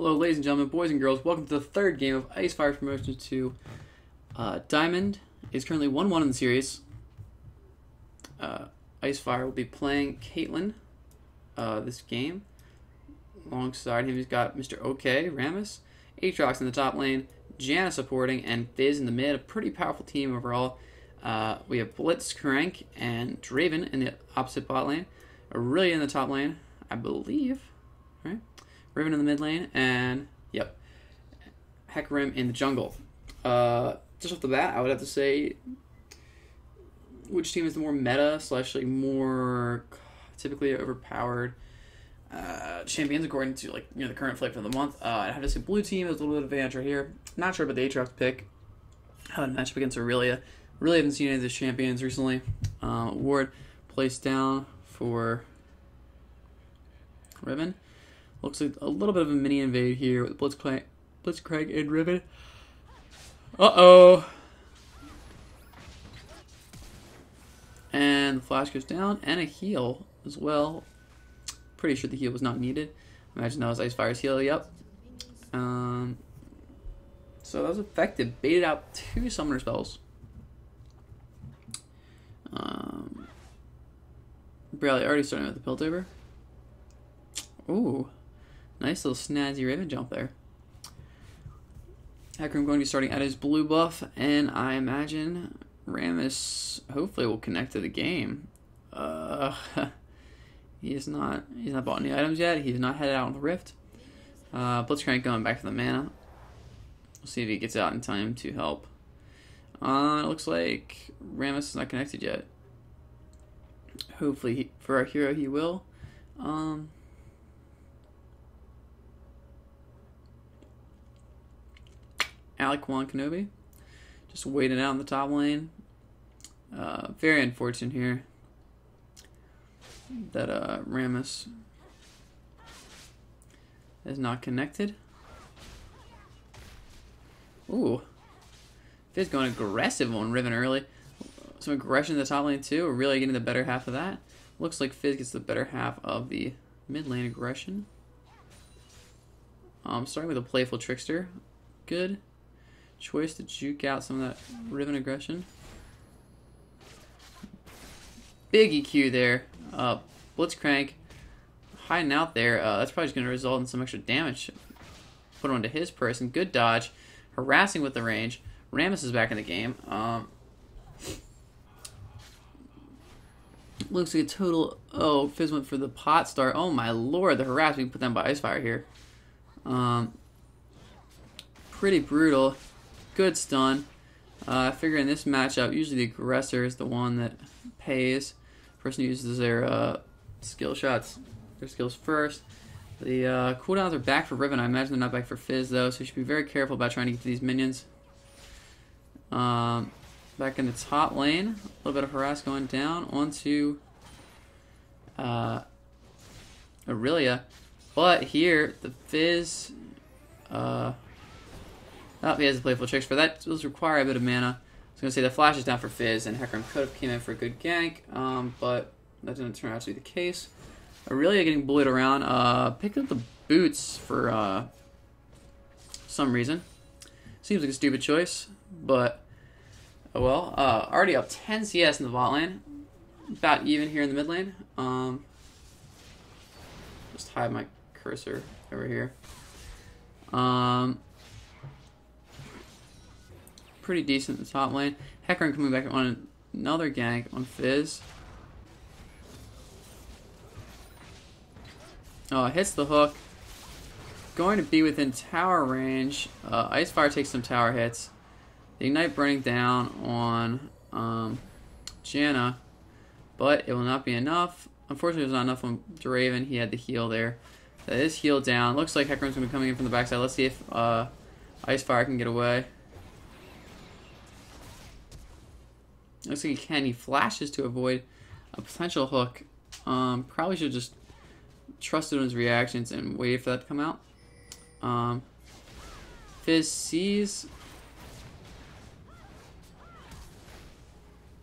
Hello, ladies and gentlemen, boys and girls. Welcome to the third game of Icefire Promotion 2. Diamond is currently 1-1 in the series. Icefire will be playing Caitlyn this game. Alongside him, he's got Mr. OK, Rammus, Aatrox in the top lane, Janna supporting, and Fizz in the mid. A pretty powerful team overall. We have Blitzcrank and Draven in the opposite bot lane. Aurelia in the top lane, I believe. Right? Riven in the mid lane, and yep, Hecarim in the jungle. Just off the bat, I would have to say, which team is the more meta slash like more typically overpowered champions according to the current flavor of the month? I'd have to say blue team is a little bit of advantage right here. Not sure about the Aatrox pick. How to match up against Aurelia. Really haven't seen any of the champions recently. Ward placed down for Riven. Looks like a little bit of a mini invade here with Blitzcrank and Riven. Uh-oh. And the flash goes down, and a heal as well. Pretty sure the heal was not needed. Imagine that was Icefire's heal, yep. So that was effective. Baited out 2 summoner spells. Barely already starting with the Piltover. Ooh. Nice little snazzy Raven jump there. Hecarim going to be starting at his blue buff, and I imagine Rammus hopefully will connect to the game. He's not bought any items yet. He's not headed out on the Rift. Blitzcrank going back to the mana. We'll see if he gets out in time to help. It looks like Rammus is not connected yet. Hopefully, for our hero, he will. Alec Kenobi just waiting out in the top lane. Very unfortunate here that Rammus is not connected. Ooh. Fizz going aggressive on Riven early. Some aggression in the top lane too. We're really getting the better half of that. Looks like Fizz gets the better half of the mid lane aggression. Starting with a playful Trickster. Good choice to juke out some of that Riven aggression. Big EQ there. Blitzcrank hiding out there. That's probably just going to result in some extra damage put onto his person. Good dodge. Harassing with the range. Rammus is back in the game. Looks like a total... Oh, Fizz went for the pot start. Oh my lord, the harass being put down by Icefire here. Pretty brutal. Good stun. I figure in this matchup, usually the aggressor is the one that pays. Person who uses their skill shots, their skills first. The cooldowns are back for Riven. I imagine they're not back for Fizz though, so you should be very careful about trying to get to these minions. Back in the top lane, a little bit of harass going down onto Aurelia. But here, the Fizz... he has a playful Trickster. That does require a bit of mana. I was going to say the flash is down for Fizz, and Hecarim could have came in for a good gank, but that didn't turn out to be the case. Aurelia getting bullied around. Picked up the boots for some reason. Seems like a stupid choice, but oh well. Already up 10 CS in the bot lane. About even here in the mid lane. Just hide my cursor over here. Pretty decent in the top lane. Hecarim coming back on another gank on Fizz. Oh, hits the hook. Going to be within tower range. Icefire takes some tower hits. The Ignite burning down on Janna, but it will not be enough. Unfortunately, it was not enough on Draven. He had the heal there. That is healed down. Looks like Hecarim's going to be coming in from the backside. Let's see if Icefire can get away. Looks like he can. He flashes to avoid a potential hook. Probably should just trusted on his reactions and waited for that to come out. Fizz sees.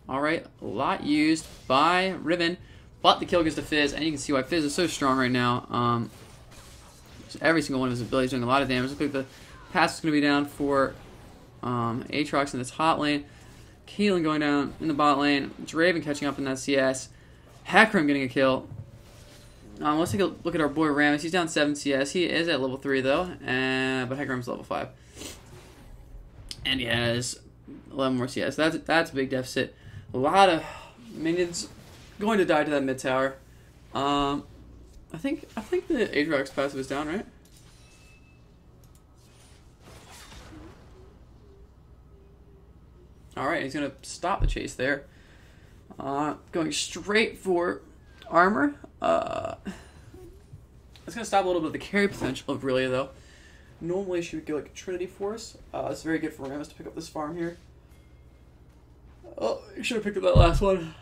Alright, a lot used by Riven, but the kill goes to Fizz, and you can see why Fizz is so strong right now. every single one of his abilities doing a lot of damage. Looks like the pass is going to be down for Aatrox in this hot lane. Caitlyn going down in the bot lane. Draven catching up in that CS. Hecarim getting a kill. Let's take a look at our boy Rammus. He's down 7 CS. He is at level 3 though, but Hecarim's level 5. And he has 11 more CS. That's a big deficit. A lot of minions going to die to that mid tower. I think the Aatrox passive is down, right? Alright, he's going to stop the chase there. Going straight for armor. It's going to stop a little bit of the carry potential of Aurelia, though. Normally she would go like a Trinity Force. It's very good for Rammus to pick up this farm here. Oh, you should have picked up that last one.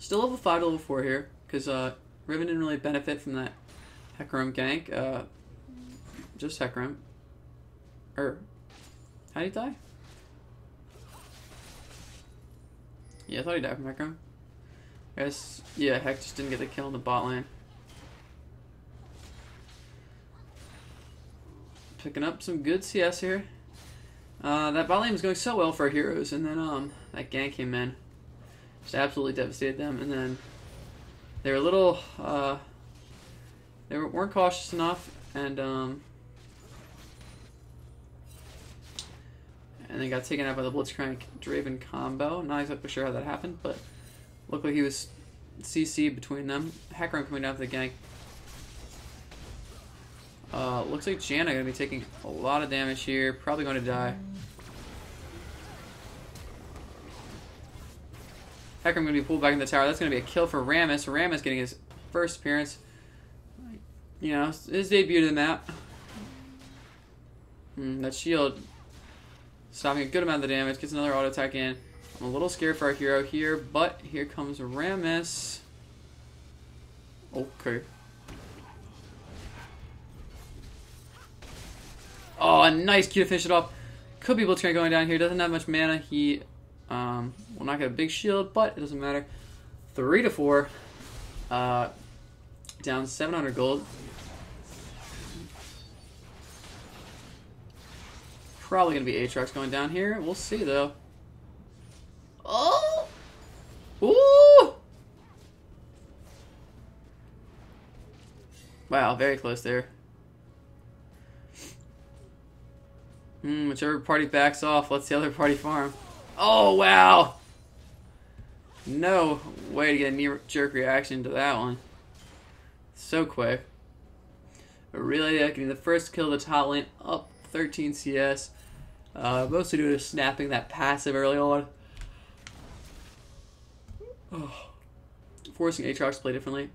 Still level 5 to level 4 here, because Riven didn't really benefit from that Hecarim gank. Just Hecarim. How did he die? Yeah, I thought he died from Hecarim. I guess, yeah, Heck just didn't get the kill in the bot lane. Picking up some good CS here. That bot lane was going so well for our heroes, and then that gank came in. Just absolutely devastated them, and then they were a little, they weren't cautious enough, and they got taken out by the Blitzcrank Draven combo. Not exactly sure how that happened, but looked like he was CC between them. Hecarim coming down to the gank. Looks like Janna going to be taking a lot of damage here. Probably going to die. Hecarim going to be pulled back in the tower. That's going to be a kill for Rammus. Rammus getting his first appearance. You know, his debut to the map. That shield stopping a good amount of the damage. Gets another auto attack in. I'm a little scared for our hero here, but here comes Rammus. Okay. Oh, a nice Q to finish it off. Could be Blitzcrank going down here. Doesn't have much mana. He will not get a big shield, but it doesn't matter. 3 to 4. Down 700 gold. Probably going to be Aatrox going down here. We'll see, though. Oh! Ooh! Wow, very close there. Whichever party backs off, let's the other party farm. Oh, wow! No way to get a knee-jerk reaction to that one. So quick. Aurelia getting the first kill of the top lane, up 13 CS. Mostly due to snapping that passive early on. Oh. Forcing Aatrox to play differently.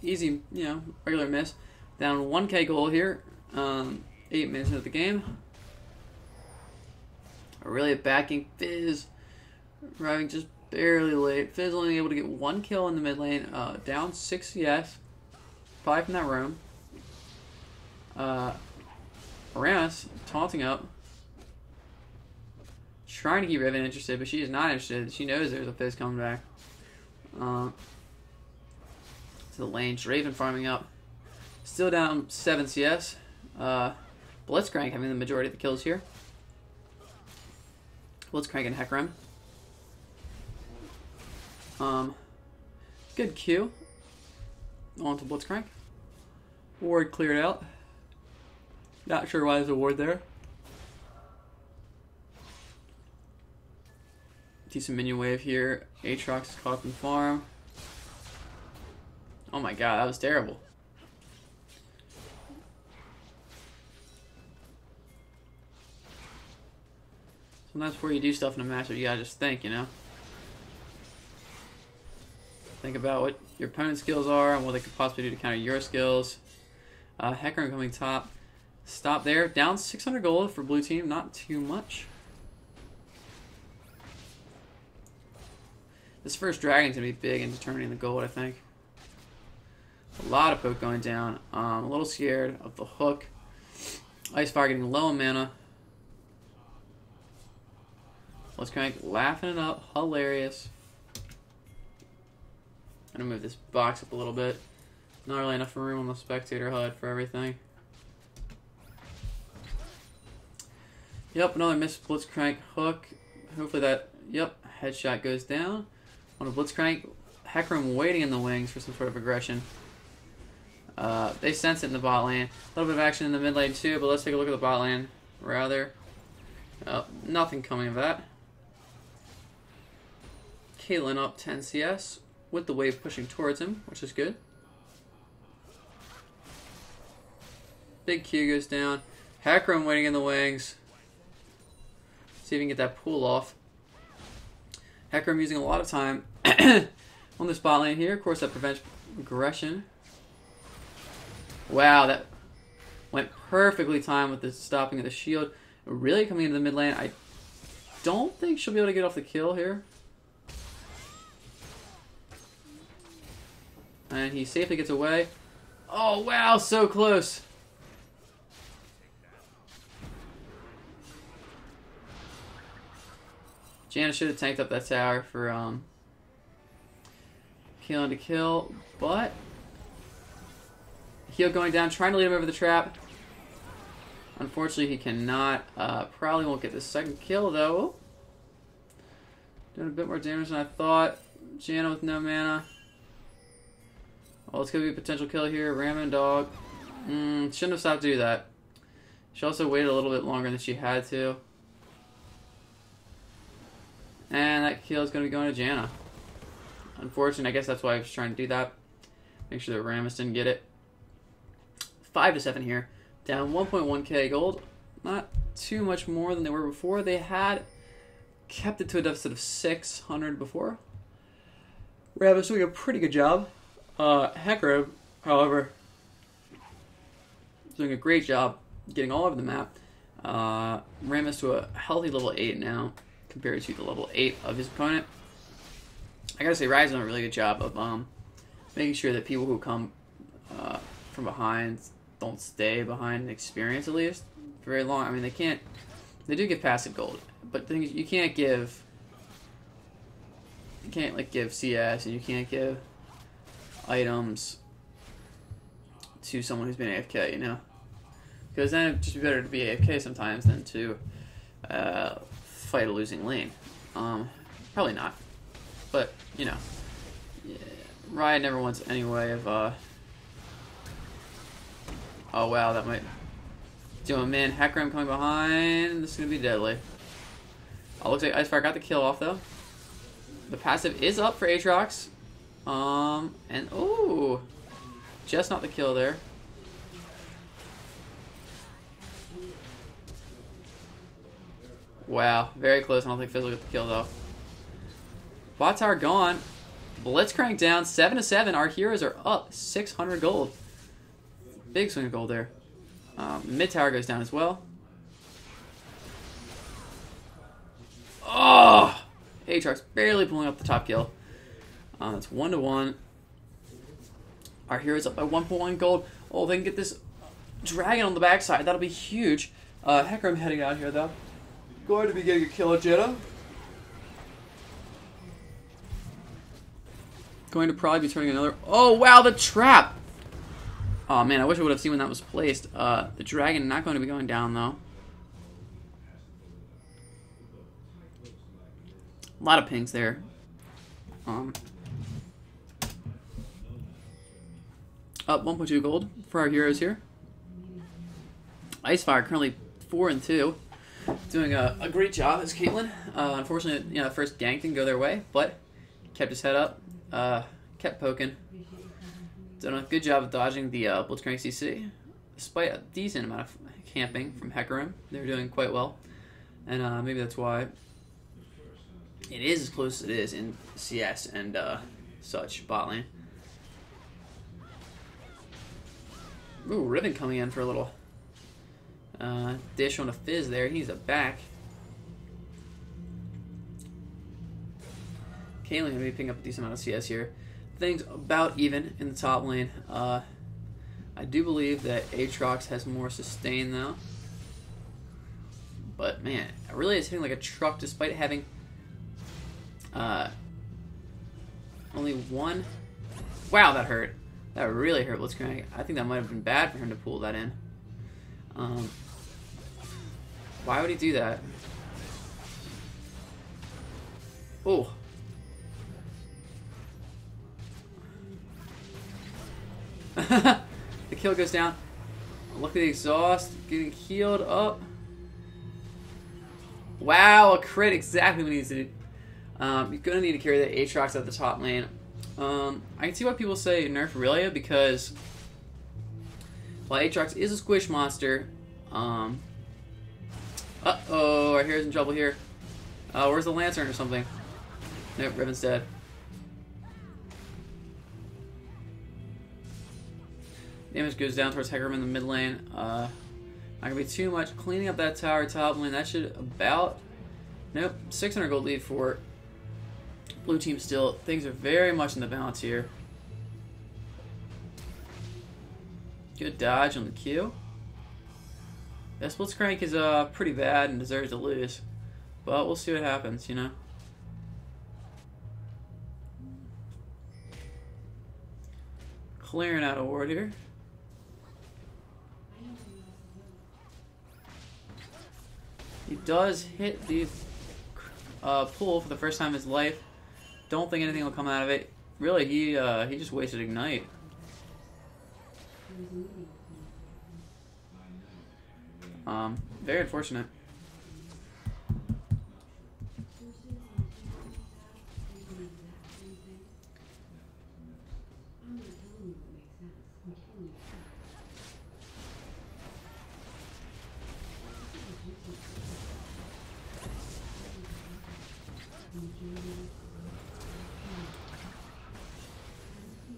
Easy, you know, regular miss. Down 1k goal here. 8 minutes into the game. Aurelia backing Fizz. Arriving just barely late. Fizz only able to get 1 kill in the mid lane. Down 6 CS. Probably from that roam. Rammus taunting up. Trying to keep Riven interested, but she is not interested. She knows there's a Fizz coming back. To the lane. Draven farming up. Still down 7 CS. Blitzcrank having the majority of the kills here. Blitzcrank and Hecarim. Good Q. On to Blitzcrank. Ward cleared out. Not sure why there's a ward there. Decent minion wave here. Aatrox is caught up in farm. Oh my god, that was terrible. Sometimes before you do stuff in a match, you gotta just think, you know? Think about what your opponent's skills are and what they could possibly do to counter your skills. Hecarim coming top. Stop there. Down 600 gold for blue team. Not too much. This first dragon's going to be big in determining the gold, I think. A lot of poke going down. A little scared of the hook. Icefire getting low on mana. Blitzcrank laughing it up. Hilarious. I'm going to move this box up a little bit. Not really enough room on the spectator HUD for everything. Yep, another missed Blitzcrank hook. Hopefully that, yep, headshot goes down. On a Blitzcrank, Hecarim waiting in the wings for some sort of aggression. They sense it in the bot lane. A little bit of action in the mid lane too, but let's take a look at the bot lane rather. Nothing coming of that. Caitlyn up 10 CS with the wave pushing towards him, which is good. Big Q goes down. Hecarim waiting in the wings. See if we can get that pull off. Hecarim using a lot of time on this bot lane here. Of course, that prevents aggression. Wow, that went perfectly timed with the stopping of the shield. Really coming into the mid lane. I don't think she'll be able to get off the kill here. And he safely gets away. Oh, wow, so close. Janna should have tanked up that tower for killing to kill, but Heal going down, trying to lead him over the trap. Unfortunately, he cannot. Probably won't get the second kill, though. Doing a bit more damage than I thought. Janna with no mana. Oh, it's going to be a potential kill here. Ramen Dog. Shouldn't have stopped to do that. She also waited a little bit longer than she had to. And that kill is going to be going to Janna. Unfortunate. I guess that's why I was trying to do that. Make sure that Rammus didn't get it. 5-7 here. Down 1.1k gold. Not too much more than they were before. They had kept it to a deficit of 600 before. Rammus doing a pretty good job. Hecarim, however, doing a great job getting all over the map. Rammus to a healthy level 8 now compared to the level 8 of his opponent. I gotta say, Ryze done a really good job of making sure that people who come from behind don't stay behind in experience, at least for very long. I mean, they do give passive gold, but the thing is, you can't like give CS and you can't give items to someone who's been AFK, you know, because then it'd just be better to be AFK sometimes than to fight a losing lane. Probably not, but you know, yeah, Riot never wants any way of oh wow, that might do him in. Hecarim coming behind. This is gonna be deadly. Oh, looks like Icefire got the kill off though. The passive is up for Aatrox. And ooh, just not the kill there. Wow, very close. I don't think Fizz will get the kill though. Bot tower gone. Blitzcrank down 7-7. Our heroes are up 600 gold. Big swing of gold there. Mid tower goes down as well. Oh! Aatrox barely pulling up the top kill. It's 1-1. Our heroes up by 1.1 gold. Oh, they can get this dragon on the backside. That'll be huge. Hecarim heading out here though. Going to be getting a kill at Janna. Going to probably be turning another. Oh wow, the trap! Oh man, I wish I would have seen when that was placed. The dragon not going to be going down though. A lot of pings there. Up 1.2 gold for our heroes here. Icefire currently 4-2. Doing a great job as Caitlyn. Unfortunately, you know, the first gank didn't go their way, but kept his head up. Kept poking. Done a good job of dodging the Blitzcrank CC. Despite a decent amount of camping from Hecarim, they were doing quite well. And maybe that's why it is as close as it is in CS and such bot lane. Ooh, Riven coming in for a little dish on a Fizz there. He's a back. Caitlyn going to be picking up a decent amount of CS here. Things about even in the top lane. I do believe that Aatrox has more sustain though. But man, it really is hitting like a truck despite having only one. Wow, that hurt. That really hurt Blitzcrank. I think that might have been bad for him to pull that in. Why would he do that? Oh. The kill goes down. Look at the exhaust getting healed up. Wow, a crit, exactly what he needs to do. You're going to need to carry the Aatrox at the top lane. I can see why people say nerf Aurelia, because while Aatrox is a squish monster, uh-oh, our hero's in trouble here. Where's the Lantern or something? Nope, Riven's dead. Damage goes down towards Hecarim in the mid lane. Not gonna be too much. Cleaning up that tower top lane, that should about... Nope, 600 gold lead for blue team still. Things are very much in the balance here. Good dodge on the Q. That Blitzcrank is pretty bad and deserves to lose. But we'll see what happens, you know. Clearing out a ward here. He does hit the pull for the first time in his life. Don't think anything will come out of it. Really, he just wasted Ignite. Very unfortunate.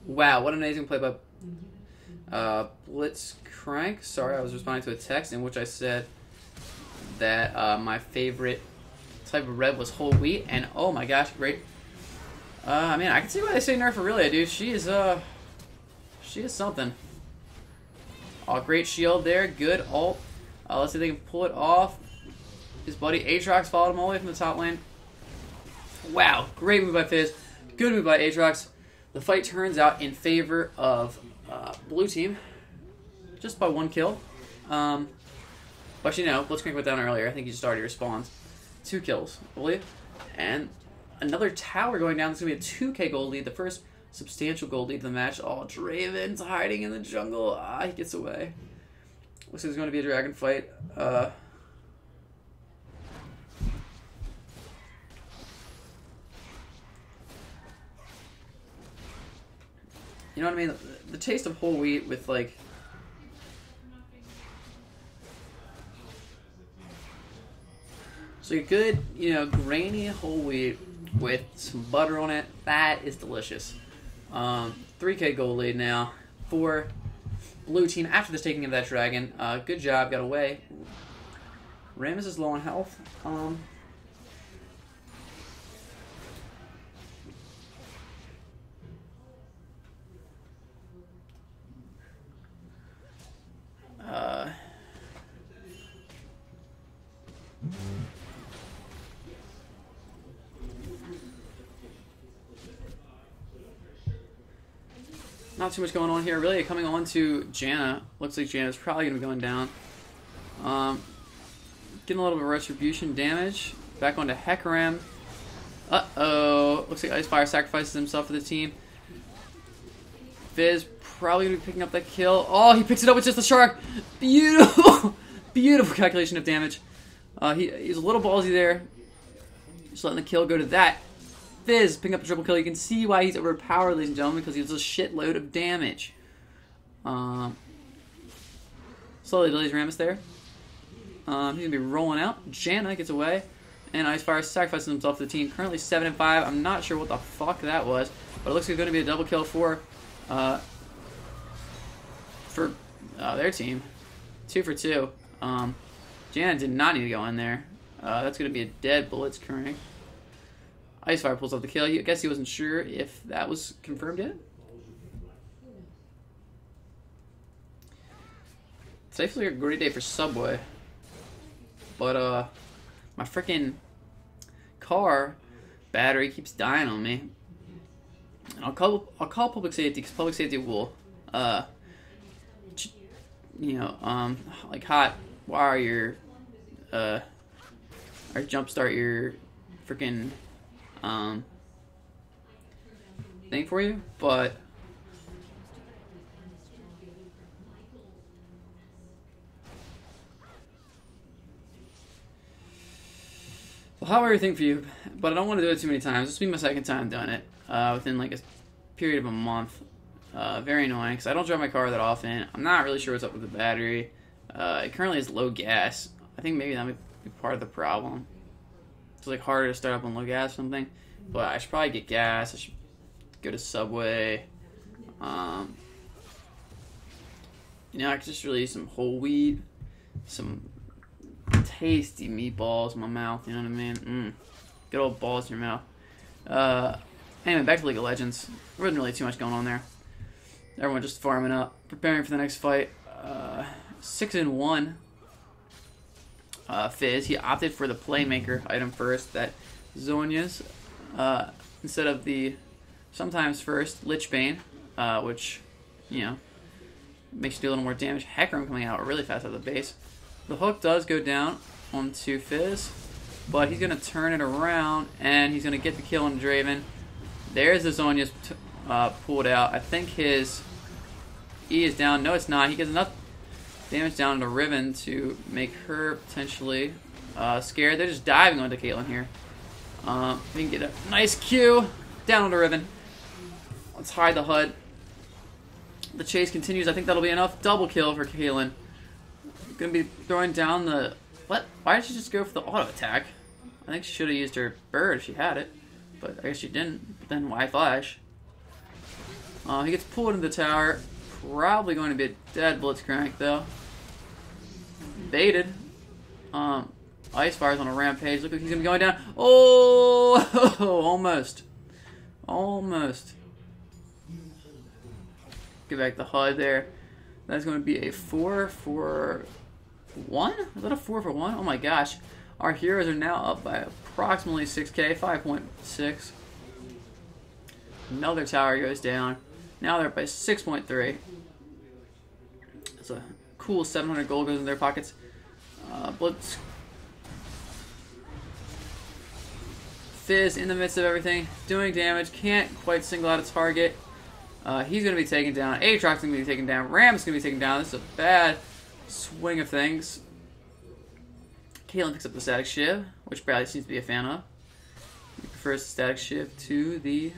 Wow, what an amazing play by Blitzcrank. Sorry, I was responding to a text in which I said that my favorite type of red was whole wheat, and oh my gosh, great. I mean, I can see why they say nerf Aurelia, dude. She is something. Oh, great shield there, good ult. Let's see if they can pull it off. His buddy Aatrox followed him all the way from the top lane. Wow, great move by Fizz. Good move by Aatrox. The fight turns out in favor of blue team, just by one kill. But you know, Blitzcrank went down earlier. I think he just already respawned. 2 kills, I believe. And another tower going down. It's going to be a 2k gold lead. The first substantial gold lead of the match. Oh, Draven's hiding in the jungle. Ah, he gets away. Looks like there's going to be a dragon fight. You know what I mean? The taste of whole wheat with, like... So a good, you know, grainy whole wheat with some butter on it. That is delicious. 3k gold lead now for blue team after this taking of that dragon. Good job, got away. Rammus is low on health. Not too much going on here. Really coming on to Janna. Looks like Janna's probably going to be going down. Getting a little bit of retribution damage. Back onto Hecarim. Uh-oh. Looks like Icefire sacrifices himself for the team. Fizz probably going to be picking up that kill. Oh, he picks it up with just the shark. Beautiful. Beautiful calculation of damage. He's a little ballsy there. Just letting the kill go to that. Fizz picking up a triple kill. You can see why he's overpowered, ladies and gentlemen, because he does a shitload of damage. Slowly delays Rammus there. He's going to be rolling out. Janna gets away. And Icefire sacrifices himself to the team. Currently 7-5. I'm not sure what the fuck that was. But it looks like it's going to be a double kill for their team. 2 for 2. Janna did not need to go in there. That's going to be a dead Blitzcrank. Icefire pulls off the kill. I guess he wasn't sure if that was confirmed yet. It's definitely a great day for Subway. but my freaking car battery keeps dying on me. And I'll call public safety, because public safety will like hot wire your or jumpstart your freaking thing for you, but I'll have everything for you, but I don't want to do it too many times. This will be my second time doing it within like a period of a month. Very annoying because I don't drive my car that often. I'm not really sure what's up with the battery. It currently has low gas. I think maybe that might be part of the problem. It's like harder to start up on low gas or something. But I should probably get gas. I should go to Subway. I could just really use some whole wheat, some tasty meatballs in my mouth. You know what I mean? Good old balls in your mouth. Anyway, back to League of Legends. There wasn't really too much going on there. Everyone just farming up, preparing for the next fight. 6-1. Fizz, he opted for the Playmaker item first, that Zhonya's, instead of the sometimes first Lich Bane, which, makes you do a little more damage. Hecarim coming out really fast out of the base. The hook does go down onto Fizz, but he's going to turn it around, and he's going to get the kill on Draven. There's the Zhonya's pulled out. I think his E is down. No, it's not. He gets enough damage down to Riven to make her potentially scared. They're just diving onto Caitlyn here. We can get a nice Q down onto Riven. Let's hide the HUD. The chase continues. I think that'll be enough. Double kill for Caitlyn. Gonna be throwing down the... What? Why did she just go for the auto attack? I think she should have used her bird if she had it. But I guess she didn't. But then why flash? He gets pulled into the tower. Probably going to be a dead Blitzcrank though. Baited. Ice Fire's on a rampage. Look like he's gonna be going down. Oh, almost. Almost. Get back the HUD there. That's going to be a 4-for-1? Is that a 4-for-1? Oh my gosh. Our heroes are now up by approximately 6k, 5.6. Another tower goes down. Now they're up by 6.3. That's a cool 700 gold goes in their pockets. Blitz. Fizz in the midst of everything, doing damage, can't quite single out a target. He's going to be taken down. Aatrox's going to be taken down. Ram's going to be taken down. This is a bad swing of things. Caitlyn picks up the Static Shiv, which Bradley seems to be a fan of. He prefers the Static Shiv to the...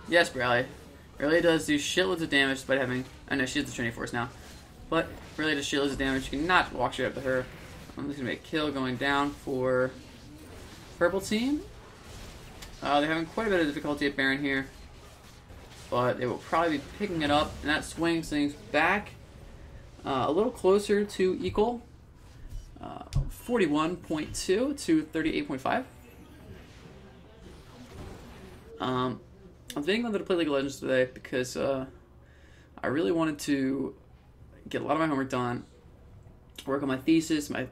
Yes, Bradley. Really does do shitloads of damage despite having... I know she has the Trinity Force now. But really does shitloads of damage. You cannot walk straight up to her. I'm just going to make a kill going down for purple team. They're having quite a bit of difficulty at Baron here. But they will probably be picking it up. And that swings things back a little closer to equal. 41.2 to 38.5. I'm thinking whether to play League of Legends today because I really wanted to get a lot of my homework done, work on my thesis. I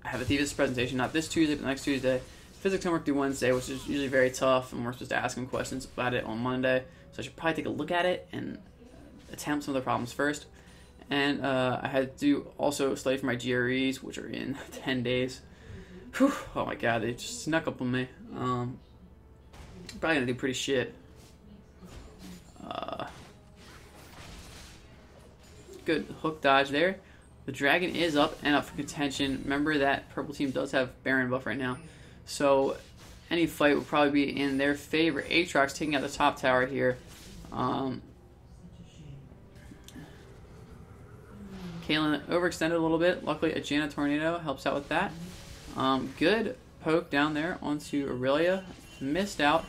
have a thesis presentation not this Tuesday, but next Tuesday. Physics homework due Wednesday, which is usually very tough, and we're supposed to ask them questions about it on Monday. So I should probably take a look at it and attempt some of the problems first. And I had to do also study for my GREs, which are in 10 days. Whew, oh my god, they just snuck up on me. Probably gonna do pretty shit. Good hook dodge there. The dragon is up and up for contention. Remember that purple team does have Baron buff right now. So any fight would probably be in their favor. Aatrox taking out the top tower here. Caitlyn overextended a little bit. Luckily, a Janna Tornado helps out with that. Good poke down there onto Aurelia. Missed out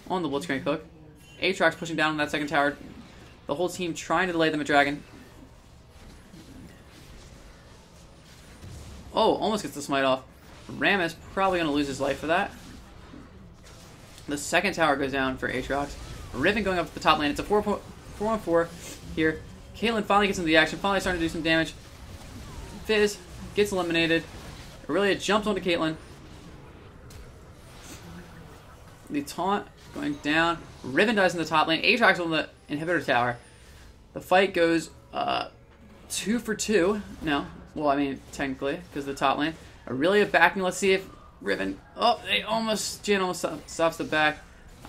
on the Blitzcrank hook. Aatrox pushing down on that second tower. The whole team trying to delay them a dragon. Oh, almost gets the smite off. Rammus probably going to lose his life for that. The second tower goes down for Aatrox. Riven going up to the top lane. It's a 4-on-4 here. Caitlyn finally gets into the action, finally starting to do some damage. Fizz gets eliminated. Aurelia jumps onto Caitlyn. The taunt going down. Riven dies in the top lane. Aatrox on the inhibitor tower. The fight goes 2 for 2. No. Well, I mean, technically, because of the top lane. Aurelia backing. Let's see if Riven... Oh, Jan almost stops the back.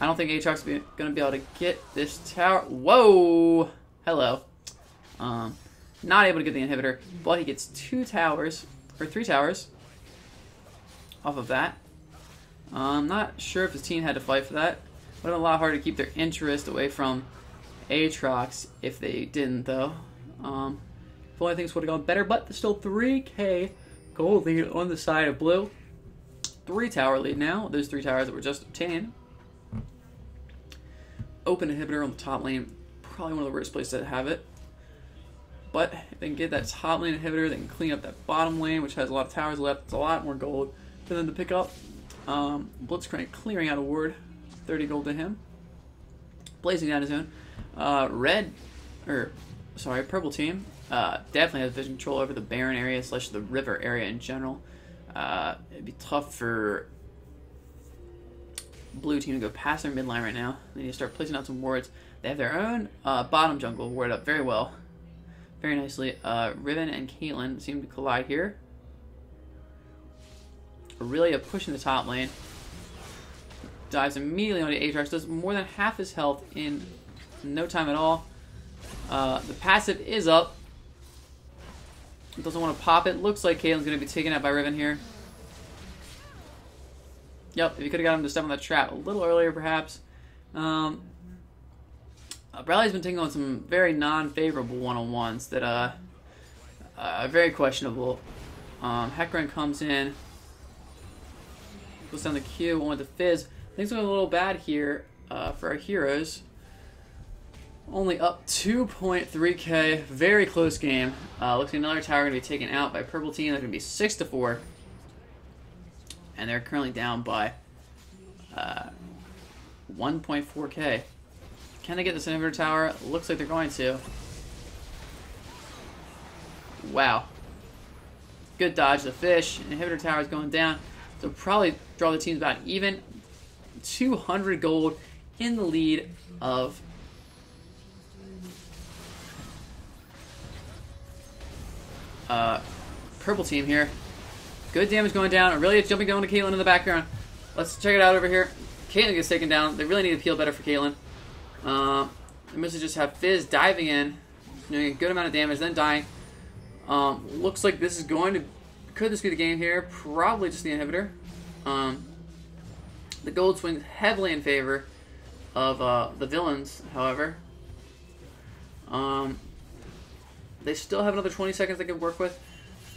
I don't think Aatrox is going to be able to get this tower. Whoa! Hello. Not able to get the inhibitor, but he gets 2 towers, or 3 towers, off of that. I'm not sure if his team had to fight for that. Would have been a lot harder to keep their interest away from Aatrox if they didn't, though. If only things would have gone better, but there's still 3k gold lead on the side of blue. 3 tower lead now. Those 3 towers that were just obtained. Open inhibitor on the top lane. Probably one of the worst places to have it. But if they can get that top lane inhibitor, they can clean up that bottom lane, which has a lot of towers left. It's a lot more gold for them to pick up. Blitzcrank clearing out a ward. 30 gold to him. Blazing down his own. Purple team definitely has vision control over the Baron area / the river area in general. It'd be tough for blue team to go past their mid line right now. They need to start placing out some wards. They have their own bottom jungle warded up very well. Very nicely. Riven and Caitlyn seem to collide here. Aurelia pushing the top lane. Dives immediately onto Aatrox. Does more than half his health in no time at all. The passive is up. Doesn't want to pop it. Looks like Caitlyn's going to be taken out by Riven here. Yep, if you could have got him to step on that trap a little earlier, perhaps. Bradley's been taking on some very non-favorable one-on-ones that are very questionable. Hecarim comes in, goes down the queue, went with the Fizz. Things are a little bad here for our heroes. Only up 2.3k, very close game. Looks like another tower going to be taken out by purple team. They're going to be 6-4, and they're currently down by 1.4k. Can they get this inhibitor tower? Looks like they're going to. Wow. Good dodge the fish. Inhibitor tower is going down. So probably draw the teams about even. 200 gold in the lead of purple team here. Good damage going down. Aurelia jumping down to Caitlyn in the background. Let's check it out over here. Caitlyn gets taken down. They really need to peel better for Caitlyn. They must just have Fizz diving in, doing a good amount of damage, then dying. Looks like this is going to... Could this be the game here? Probably just the inhibitor. The gold swings heavily in favor of the villains, however. They still have another 20 seconds they can work with.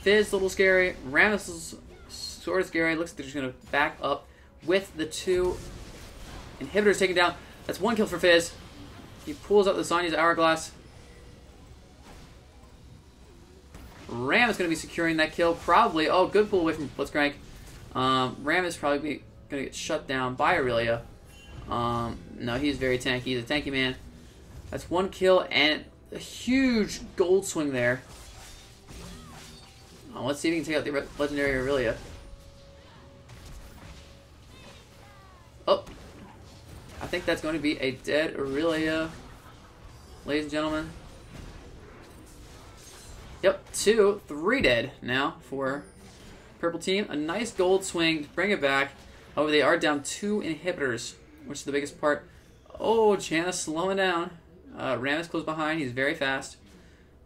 Fizz, a little scary. Rammus is sort of scary. Looks like they're just going to back up with the 2 inhibitors taken down. That's 1 kill for Fizz. He pulls out the Sonya's Hourglass. Ram is going to be securing that kill, probably. Oh, good pull away from Blitzcrank. Ram is probably going to get shut down by Aurelia. No, he's very tanky. He's a tanky man. That's 1 kill and a huge gold swing there. Let's see if we can take out the legendary Aurelia. Oh. I think that's going to be a dead Aurelia, ladies and gentlemen. Yep, 2, 3 dead now for purple team. A nice gold swing to bring it back. However, they are down 2 inhibitors, which is the biggest part. Oh, Janna slowing down. Ram is close behind. He's very fast.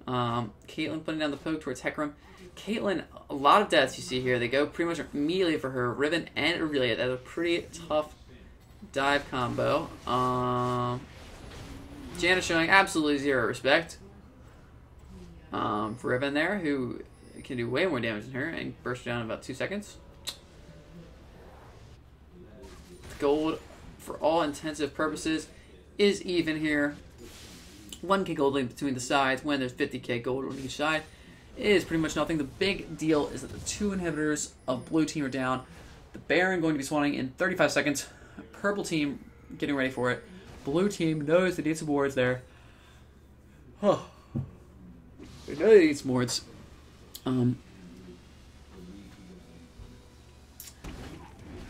Caitlyn putting down the poke towards Hecarim. Caitlyn, a lot of deaths you see here. They go pretty much immediately for her Riven and Aurelia. That's a pretty tough dive combo. Janna showing absolutely 0 respect for Riven there, who can do way more damage than her and burst down in about 2 seconds. Gold, for all intensive purposes, is even here. 1k gold link between the sides when there's 50k gold on each side. is pretty much nothing. The big deal is that the 2 inhibitors of blue team are down. The Baron going to be spawning in 35 seconds. Purple team getting ready for it. Blue team knows they need some wards there. Oh. They know they need some wards.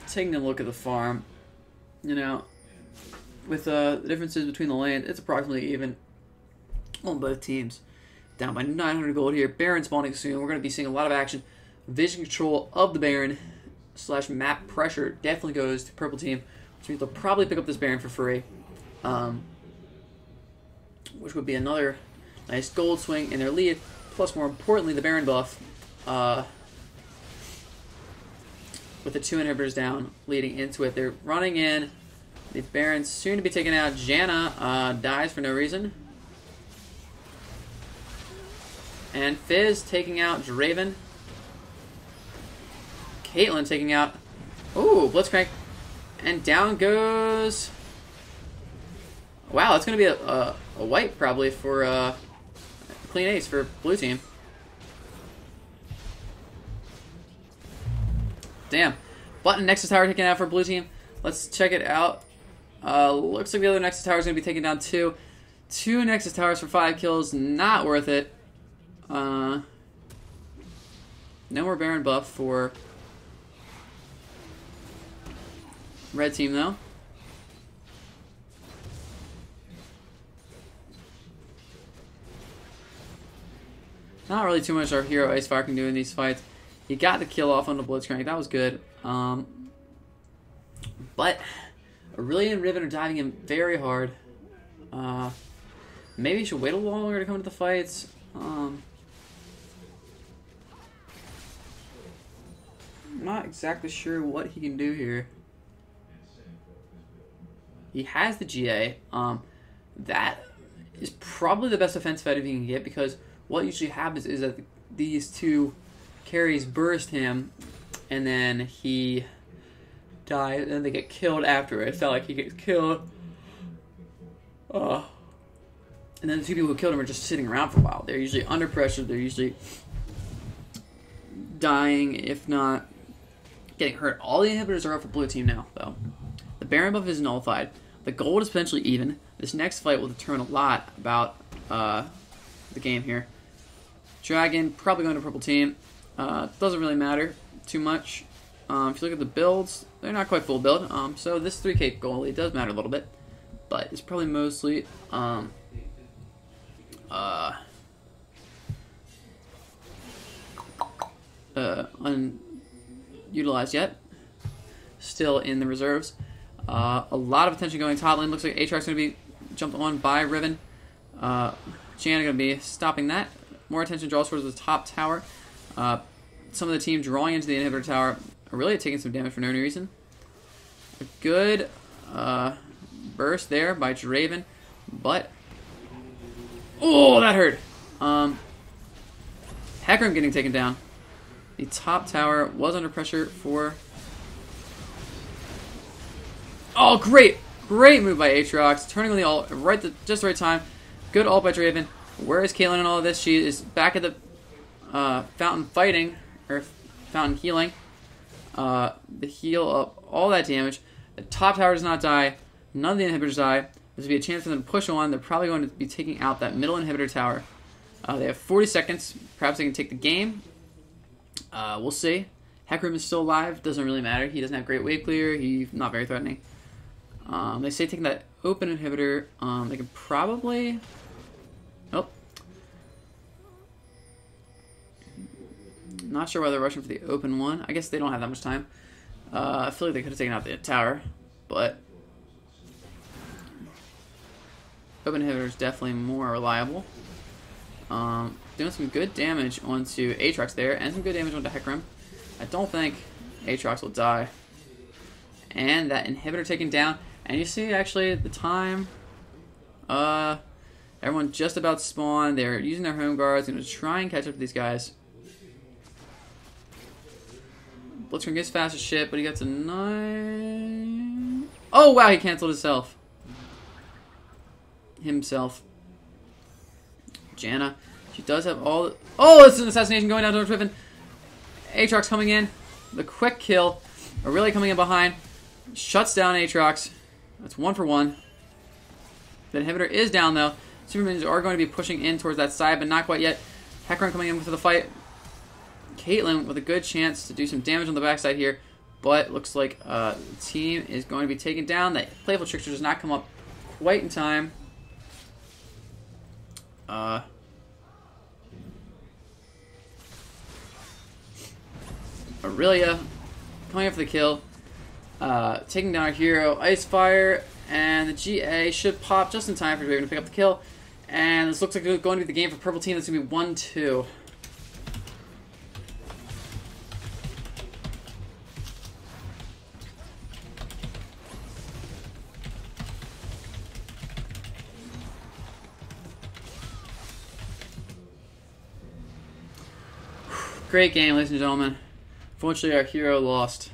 Taking a look at the farm, you know, with the differences between the lanes, it's approximately even on both teams. Down by 900 gold here. Baron spawning soon. We're going to be seeing a lot of action. Vision control of the Baron / map pressure definitely goes to purple team, which means they'll probably pick up this Baron for free, which would be another nice gold swing in their lead. Plus, more importantly, the Baron buff with the 2 inhibitors down leading into it. They're running in. The Baron's soon to be taken out. Janna dies for no reason. And Fizz taking out Draven. Caitlyn taking out... Ooh, Blitzcrank. And down goes... Wow, it's going to be a wipe probably for clean ace for blue team. Damn. Button Nexus Tower taken out for blue team. Let's check it out. Looks like the other Nexus Tower is going to be taken down too. 2 Nexus Towers for 5 kills. Not worth it. No more Baron buff for red team though. Not really too much our hero Icefire can do in these fights. He got the kill off on the Blitzcrank. That was good. But Aurelion and Riven are diving in very hard. Maybe he should wait a little longer to come into the fights. I'm not exactly sure what he can do here. He has the GA. That is probably the best offensive item he can get, because what usually happens is that these 2 carries burst him, and then he dies, and then they get killed after it. It's not like he gets killed. And then the 2 people who killed him are just sitting around for a while. They're usually under pressure. They're usually dying, if not getting hurt. All the inhibitors are up for blue team now, though. The Baron buff is nullified. The gold is potentially even. This next fight will determine a lot about the game here. Dragon probably going to purple team. Doesn't really matter too much. If you look at the builds, they're not quite full build. So this 3k goal, it does matter a little bit, but it's probably mostly unutilized yet. Still in the reserves. A lot of attention going top lane. Looks like Aatrox going to be jumped on by Riven. Janna going to be stopping that. More attention draws towards the top tower. Some of the team drawing into the inhibitor tower are really taking some damage for no reason. A good burst there by Draven, but oh, that hurt. Hecarim getting taken down. The top tower was under pressure for... Oh, great! Great move by Aatrox. Turning on the ult right just the right time. Good ult by Draven. Where is Caitlyn in all of this? She is back at the fountain fighting, or fountain healing. The heal up all that damage. The top tower does not die. None of the inhibitors die. There's going to be a chance for them to push on. They're probably going to be taking out that middle inhibitor tower. They have 40 seconds. Perhaps they can take the game. We'll see. Hecarim is still alive. Doesn't really matter. He doesn't have great wave clear. He's not very threatening. They say taking that open inhibitor, they can probably... Oh. Not sure why they're rushing for the open one. I guess they don't have that much time. I feel like they could have taken out the tower, but... Open inhibitor is definitely more reliable. Doing some good damage onto Aatrox there, and some good damage onto Hecarim. I don't think Aatrox will die. And that inhibitor taken down. And you see, actually, at the time, everyone just about to spawn. They're using their home guards. Going to try and catch up to these guys. Blitzcrank gets fast as shit, but he gets a 9... Oh, wow, he canceled himself. Janna. She's She does have all... Oh, it's an assassination going down to Driven. Aatrox coming in. The quick kill. Aurelia coming in behind. Shuts down Aatrox. That's 1 for 1. The inhibitor is down, though. Super Minions are going to be pushing in towards that side, but not quite yet. Hecarim coming in for the fight. Caitlyn with a good chance to do some damage on the backside here, but looks like the team is going to be taken down. That Playful Trickster does not come up quite in time. Aurelia coming up for the kill. Taking down our hero, Ice Fire, and the GA should pop just in time for Draven to pick up the kill. And this looks like it's going to be the game for Purple Team. That's going to be 1-2. Great game, ladies and gentlemen. Unfortunately, our hero lost.